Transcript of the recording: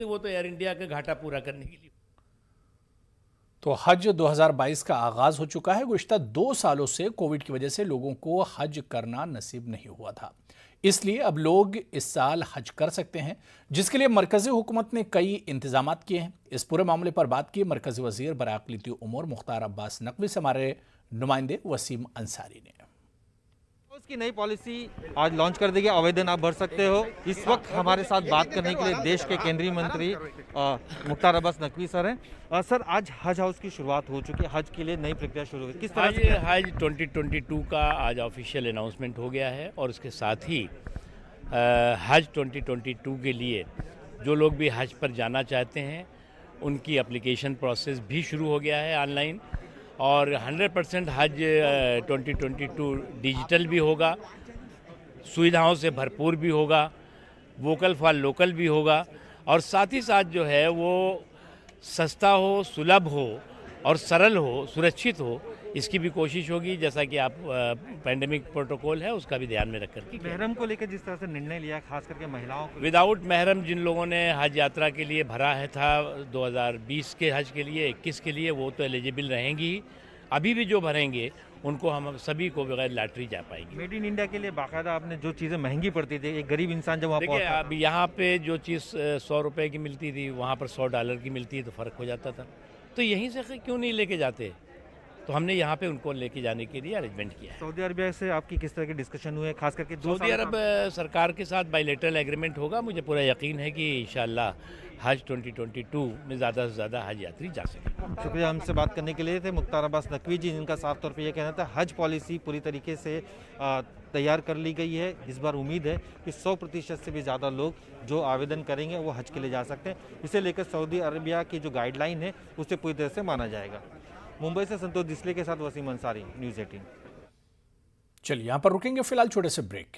वो तो air India का घाटा पूरा करने के लिए। तो हज 2022 का आगाज हो चुका है। गुज़िश्ता 2 सालों से कोविड की वजह से लोगों को हज करना नसीब नहीं हुआ था, इसलिए अब लोग इस साल हज कर सकते हैं, जिसके लिए मरकजी हुकूमत ने कई इंतजाम किए हैं। इस पूरे मामले पर बात की मरकजी वजीर बराए अक़लीती उमूर मुख्तार अब्बास नकवी से हमारे नुमाइंदे वसीम अंसारी ने। उसकी नई पॉलिसी आज लॉन्च कर दी गई। आवेदन आप भर सकते हो। इस वक्त हमारे साथ बात करने के लिए देश के केंद्रीय मंत्री मुख्तार अब्बास नकवी सर हैं। सर, आज हज हाउस की शुरुआत हो चुकी है, हज के लिए नई प्रक्रिया शुरू हुई, किस तरह से? हज 2022 का आज ऑफिशियल अनाउंसमेंट हो गया है और उसके साथ ही हज 2022 के लिए जो लोग भी हज पर जाना चाहते हैं उनकी एप्लीकेशन प्रोसेस भी शुरू हो गया है ऑनलाइन, और 100% हज 2022 डिजिटल भी होगा, सुविधाओं से भरपूर भी होगा, वोकल फॉर लोकल भी होगा, और साथ ही साथ जो है वो सस्ता हो, सुलभ हो और सरल हो, सुरक्षित हो, इसकी भी कोशिश होगी। जैसा कि आप पैंडेमिक प्रोटोकॉल है उसका भी ध्यान में रख करके महरम को लेकर जिस तरह से निर्णय लिया, खास करके महिलाओं को, विदाउट महरम जिन लोगों ने हज यात्रा के लिए भरा है था 2020 के हज के लिए, 21 के लिए, वो तो एलिजिबल रहेंगी। अभी भी जो भरेंगे उनको हम सभी को बगैर लॉटरी जा पाएंगे। मेड इन इंडिया के लिए बाकायदा आपने जो चीज़ें महंगी पड़ती थी, एक गरीब इंसान जब वहाँ देखिए, पहुँचता, अब यहाँ पे जो चीज़ 100 रुपए की मिलती थी वहाँ पर $100 की मिलती है, तो फ़र्क हो जाता था। तो यहीं से क्यों नहीं लेके जाते, तो हमने यहाँ पे उनको लेके जाने के लिए अरेंजमेंट किया है। सऊदी अरबिया से आपकी किस तरह के डिस्कशन हुए, खास करके सऊदी अरब सरकार के साथ बायलैटरल एग्रीमेंट होगा। मुझे पूरा यकीन है कि इंशाल्लाह हज 2022 में ज़्यादा से ज़्यादा हज यात्री जा सकें। शुक्रिया हमसे बात करने के लिए। थे मुख्तार अब्बास नकवी जी, जिनका साफ तौर पे ये कहना था हज पॉलिसी पूरी तरीके से तैयार कर ली गई है। इस बार उम्मीद है कि 100% से भी ज़्यादा लोग जो आवेदन करेंगे वो हज के लिए जा सकते हैं। इसे लेकर सऊदी अरबिया की जो गाइडलाइन है उसे पूरी तरह से माना जाएगा। मुंबई से संतोष डिसले के साथ वसीम अंसारी, न्यूज़ 18। चलिए यहाँ पर रुकेंगे फिलहाल छोटे से ब्रेक के